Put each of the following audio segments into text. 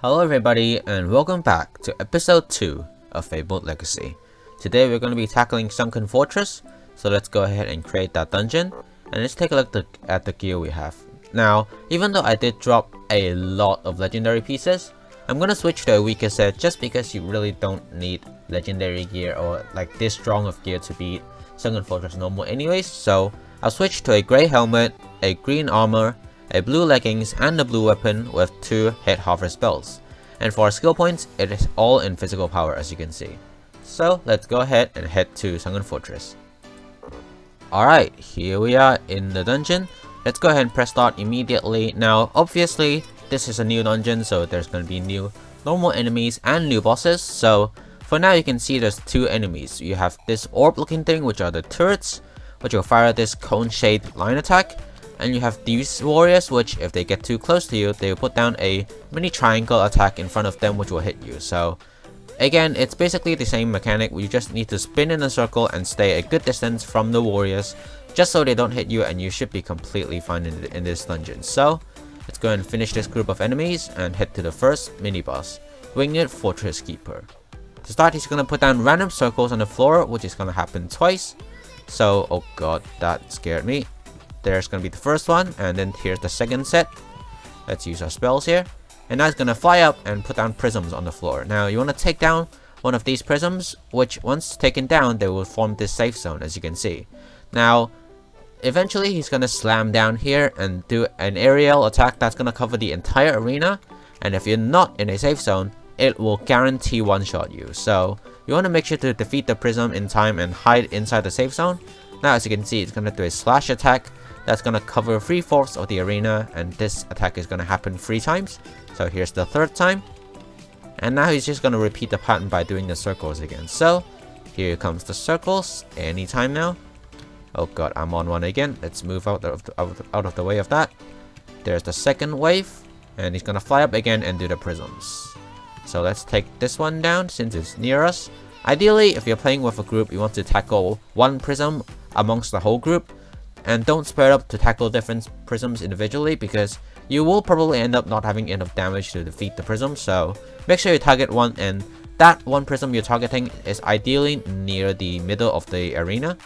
Hello everybody and welcome back to episode 2 of Fabled Legacy. Today we're going to be tackling Sunken Fortress, so let's go ahead and create that dungeon and let's take a look at the gear we have. Now, even though I did drop a lot of legendary pieces, I'm going to switch to a weaker set just because you really don't need legendary gear or like this strong of gear to beat Sunken Fortress normal anyways, so I'll switch to a grey helmet, a green armor, a blue leggings, and a blue weapon with 2 hit hover spells. And for our skill points, it is all in physical power as you can see. So let's go ahead and head to Sunken Fortress. Alright, here we are in the dungeon. Let's go ahead and press start immediately. Now obviously this is a new dungeon, so there's going to be new normal enemies and new bosses. So for now you can see there's 2 enemies. You have this orb looking thing, which are the turrets, which will fire this cone shaped line attack. And you have these warriors, which if they get too close to you, they will put down a mini triangle attack in front of them, which will hit you. So again, it's basically the same mechanic. You just need to spin in a circle and stay a good distance from the warriors, just so they don't hit you, and you should be completely fine in this dungeon. So let's go and finish this group of enemies and head to the first mini boss, Winged Fortress Keeper. To start, he's gonna put down random circles on the floor, which is gonna happen twice. So oh god, that scared me. There's gonna be the first one, and then here's the second set. Let's use our spells here. And now it's gonna fly up and put down prisms on the floor. Now you wanna take down one of these prisms, which once taken down, they will form this safe zone, as you can see. Now, eventually he's gonna slam down here and do an aerial attack that's gonna cover the entire arena. And if you're not in a safe zone, it will guarantee one-shot you. So you wanna make sure to defeat the prism in time and hide inside the safe zone. Now as you can see, it's gonna do a slash attack that's gonna cover 3/4 of the arena, and this attack is gonna happen 3 times. So here's the 3rd time, and now he's just gonna repeat the pattern by doing the circles again. So here comes the circles anytime now. Oh god, I'm on one again. Let's move out of the way of that. There's the second wave, and he's gonna fly up again and do the prisms. So let's take this one down since it's near us. Ideally, if you're playing with a group, you want to tackle one prism amongst the whole group, and don't spread up to tackle different prisms individually, because you will probably end up not having enough damage to defeat the prism. So make sure you target one, and that one prism you're targeting is ideally near the middle of the arena.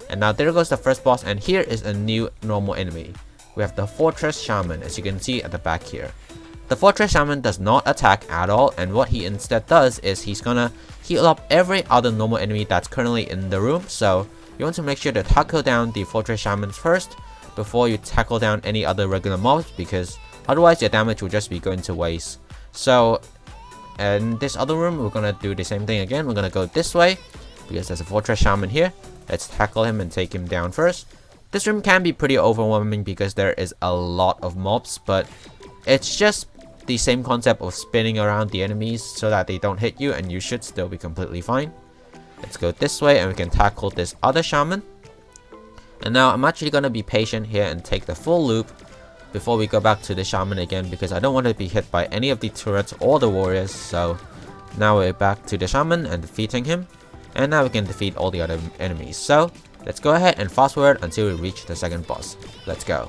And now there goes the first boss, and here is a new normal enemy. We have the Fortress Shaman, as you can see at the back here. The Fortress Shaman does not attack at all, and what he instead does is he's gonna heal up every other normal enemy that's currently in the room. So you want to make sure to tackle down the Fortress Shamans first before you tackle down any other regular mobs, because otherwise your damage will just be going to waste. So in this other room, we're gonna do the same thing again. We're gonna go this way because there's a Fortress Shaman here. Let's tackle him and take him down first. This room can be pretty overwhelming because there is a lot of mobs, but it's just the same concept of spinning around the enemies so that they don't hit you, and you should still be completely fine. Let's go this way and we can tackle this other shaman. And now I'm actually going to be patient here and take the full loop before we go back to the shaman again, because I don't want to be hit by any of the turrets or the warriors. So now we're back to the shaman and defeating him. And now we can defeat all the other enemies. So let's go ahead and fast forward until we reach the second boss. Let's go.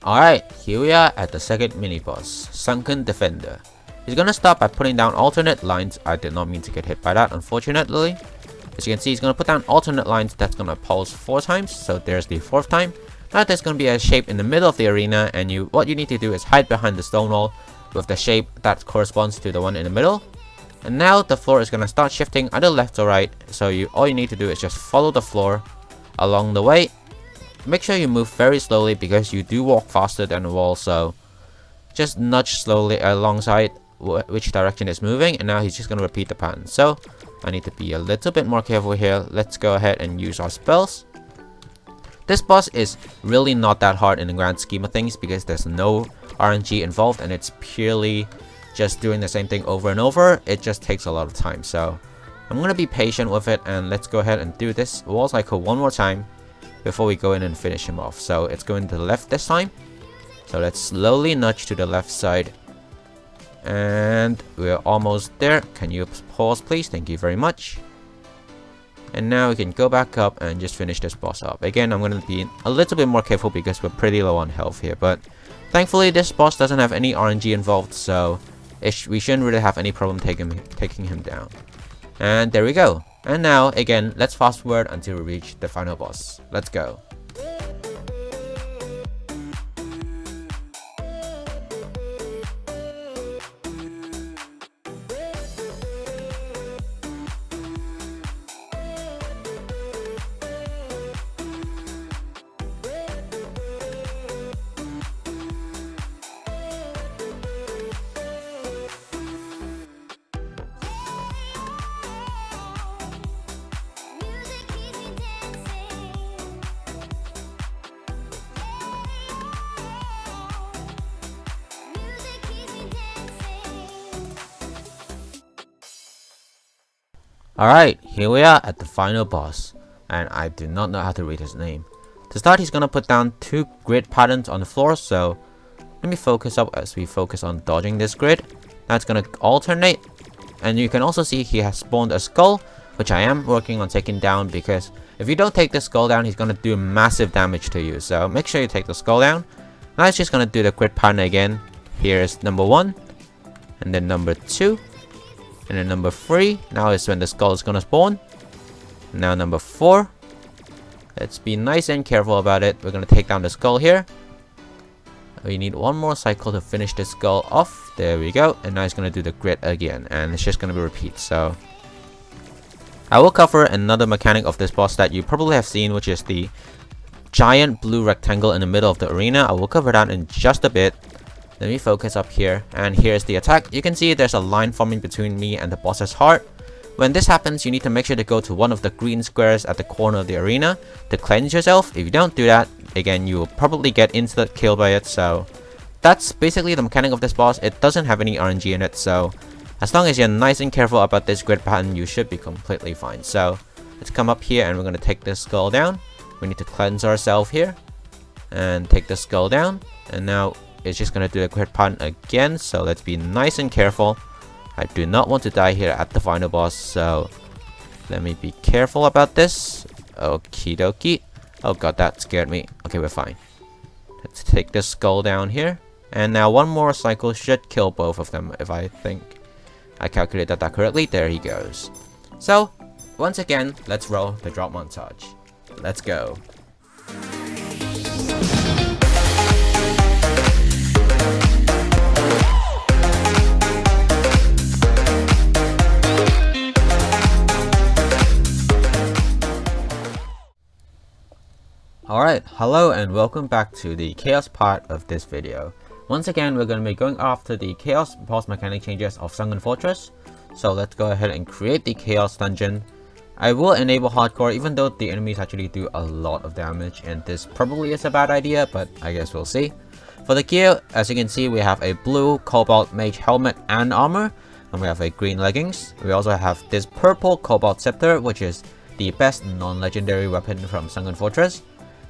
Alright, here we are at the second mini-boss, Sunken Defender. He's gonna start by putting down alternate lines. I did not mean to get hit by that, unfortunately. As you can see, he's gonna put down alternate lines that's gonna pulse 4 times, so there's the 4th time. Now there's gonna be a shape in the middle of the arena, and what you need to do is hide behind the stone wall with the shape that corresponds to the one in the middle. And now the floor is gonna start shifting either left or right, so all you need to do is just follow the floor along the way. Make sure you move very slowly because you do walk faster than the wall, so just nudge slowly alongside which direction it's moving, and now he's just going to repeat the pattern. So I need to be a little bit more careful here. Let's go ahead and use our spells. this boss is really not that hard in the grand scheme of things because there's no RNG involved and it's purely just doing the same thing over and over. It just takes a lot of time, so I'm gonna be patient with it, and let's go ahead and do this wall cycle one more time before we go in and finish him off. So it's going to the left this time, so let's slowly nudge to the left side, and we're almost there. Can you pause please? Thank you very much. And now we can go back up and just finish this boss up. Again, I'm going to be a little bit more careful because we're pretty low on health here, but thankfully this boss doesn't have any RNG involved, so we shouldn't really have any problem taking him down. And there we go. And now again, let's fast forward until we reach the final boss. Let's go. Alright, here we are at the final boss, and I do not know how to read his name. To start, he's gonna put down 2 grid patterns on the floor, so let me focus up as we focus on dodging this grid. That's gonna alternate, and you can also see he has spawned a skull, which I am working on taking down, because if you don't take the skull down, he's gonna do massive damage to you, so make sure you take the skull down. Now it's just gonna do the grid pattern again. Here's number 1, and then number 2. And then number 3, now is when the skull is gonna spawn. Now number 4. Let's be nice and careful about it. We're gonna take down the skull here. We need one more cycle to finish the skull off. There we go. And now it's gonna do the grid again. And it's just gonna be repeat. So I will cover another mechanic of this boss that you probably have seen, which is the giant blue rectangle in the middle of the arena. I will cover that in just a bit. Let me focus up here, and here's the attack. You can see there's a line forming between me and the boss's heart. When this happens, you need to make sure to go to one of the green squares at the corner of the arena to cleanse yourself. If you don't do that, again, you will probably get instant kill by it. So that's basically the mechanic of this boss. It doesn't have any RNG in it, so as long as you're nice and careful about this grid pattern, you should be completely fine. So let's come up here, and we're going to take this skull down. We need to cleanse ourselves here and take the skull down, and now it's just gonna do a grid pattern again, so let's be nice and careful. I do not want to die here at the final boss, so let me be careful about this. Okie dokie. Oh god, that scared me. Okay, we're fine. Let's take this skull down here, and now one more cycle should kill both of them, if I think I calculated that correctly. There he goes. So once again, let's roll the drop montage. Let's go. Alright, hello and welcome back to the chaos part of this video. Once again, we're going to be going after the chaos boss mechanic changes of Sunken Fortress. So let's go ahead and create the chaos dungeon. I will enable hardcore even though the enemies actually do a lot of damage, and this probably is a bad idea, but I guess we'll see. For the gear, as you can see, we have a blue cobalt mage helmet and armor, and we have a green leggings. We also have this purple cobalt scepter, which is the best non-legendary weapon from Sunken Fortress.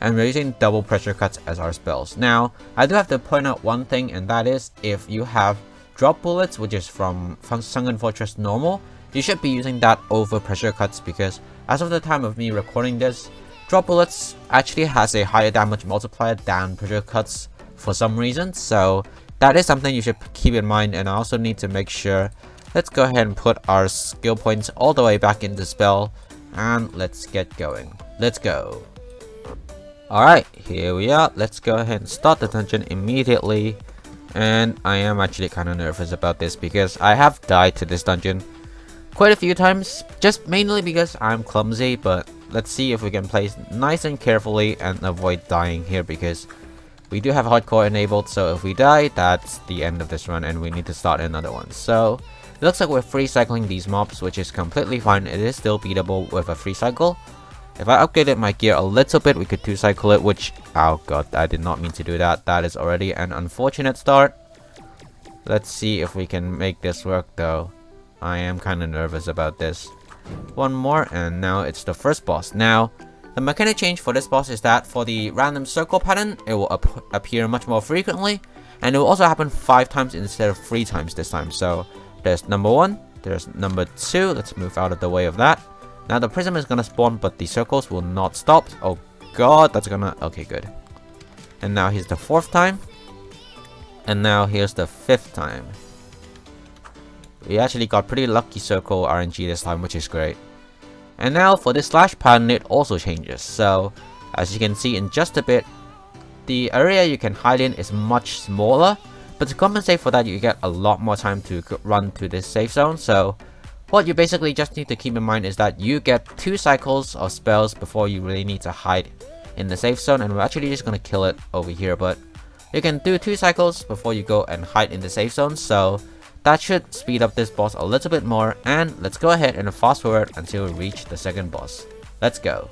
And we're using double pressure cuts as our spells. Now, I do have to point out one thing, and that is if you have drop bullets, which is from Sunken Fortress normal, you should be using that over pressure cuts, because as of the time of me recording this, drop bullets actually has a higher damage multiplier than pressure cuts for some reason. So that is something you should keep in mind, and I also need to make sure. Let's go ahead and put our skill points all the way back into spell, and let's get going. Let's go. Alright, here we are. Let's go ahead and start the dungeon immediately. And I am actually kind of nervous about this because I have died to this dungeon quite a few times, just mainly because I'm clumsy, but let's see if we can play nice and carefully and avoid dying here, because we do have hardcore enabled, so if we die, that's the end of this run and we need to start another one. So it looks like we're free cycling these mobs, which is completely fine. It is still beatable with a free cycle. If I upgraded my gear a little bit, we could 2-cycle it, which, oh god, I did not mean to do that. That is already an unfortunate start. Let's see if we can make this work though. I am kind of nervous about this. One more, and now it's the first boss. Now, the mechanic change for this boss is that for the random circle pattern, it will appear much more frequently, and it will also happen 5 times instead of 3 times this time. So, there's number 1, there's number 2, let's move out of the way of that. Now the prism is gonna spawn, but the circles will not stop. Oh god, that's gonna... okay, good. And now here's the 4th time. And now here's the 5th time. We actually got pretty lucky circle RNG this time, which is great. And now for this slash pattern, it also changes. So, as you can see in just a bit, the area you can hide in is much smaller. But to compensate for that, you get a lot more time to run to this safe zone. So, what you basically just need to keep in mind is that you get 2 cycles of spells before you really need to hide in the safe zone, and we're actually just gonna kill it over here, but you can do 2 cycles before you go and hide in the safe zone, so that should speed up this boss a little bit more. And let's go ahead and fast forward until we reach the second boss. Let's go.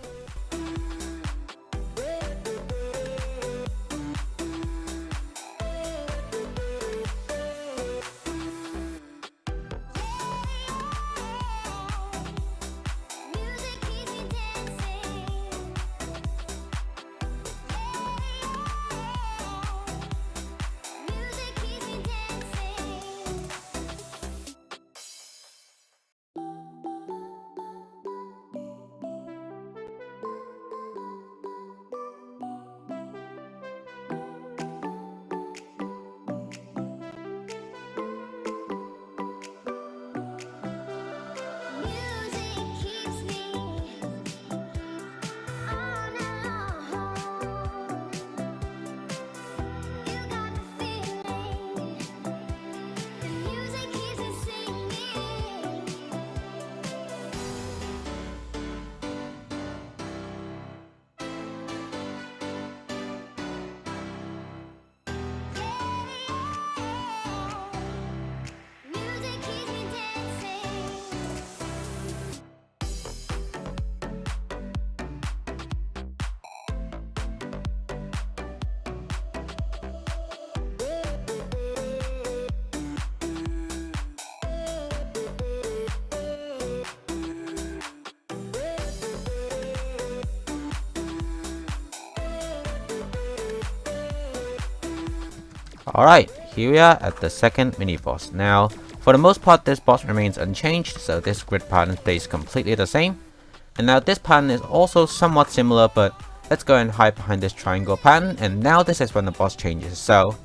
Alright, here we are at the second mini boss. Now, for the most part, this boss remains unchanged, so this grid pattern stays completely the same. And now this pattern is also somewhat similar, but let's go and hide behind this triangle pattern, and now this is when the boss changes. So,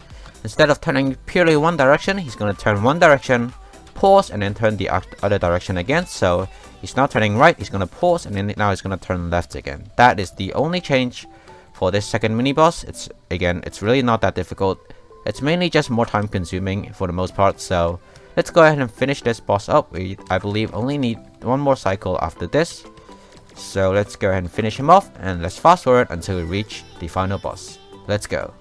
instead of turning purely one direction, he's going to turn one direction, pause, and then turn the other direction again. So, he's now turning right, he's going to pause, and then now he's going to turn left again. That is the only change for this second mini boss. It's really not that difficult. It's mainly just more time consuming for the most part, so let's go ahead and finish this boss up. We, I believe, only need one more cycle after this. So let's go ahead and finish him off, and let's fast forward until we reach the final boss. Let's go.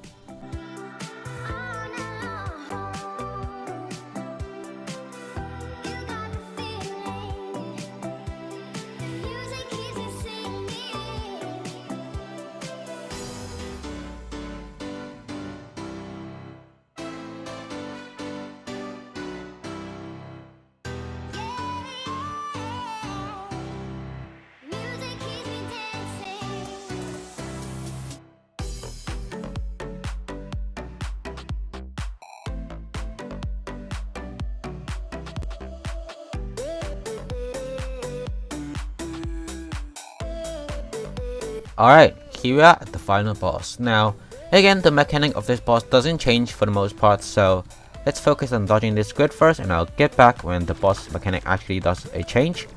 Alright, here we are at the final boss. Now, again, the mechanic of this boss doesn't change for the most part, so let's focus on dodging this grid first, and I'll get back when the boss mechanic actually does a change.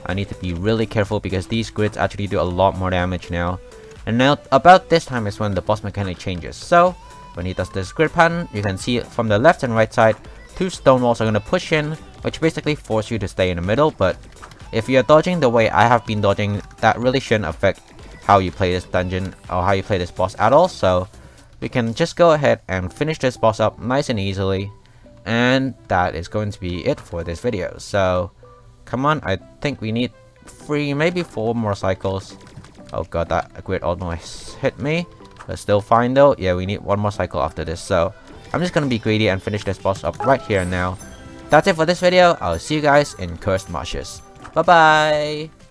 I need to be really careful because these grids actually do a lot more damage now. And now, about this time is when the boss mechanic changes. So, when he does this grid pattern, you can see from the left and right side, 2 stone walls are going to push in, which basically force you to stay in the middle, but if you're dodging the way I have been dodging, that really shouldn't affect how you play this dungeon or how you play this boss at all. So we can just go ahead and finish this boss up nice and easily, and that is going to be it for this video. So come on, I think we need 3, maybe 4 more cycles, Oh god, that grid almost hit me. But still fine though. Yeah, we need one more cycle after this. So I'm just gonna be greedy and finish this boss up right here and now. That's it for this video. I'll see you guys in Cursed Marshes. Bye bye!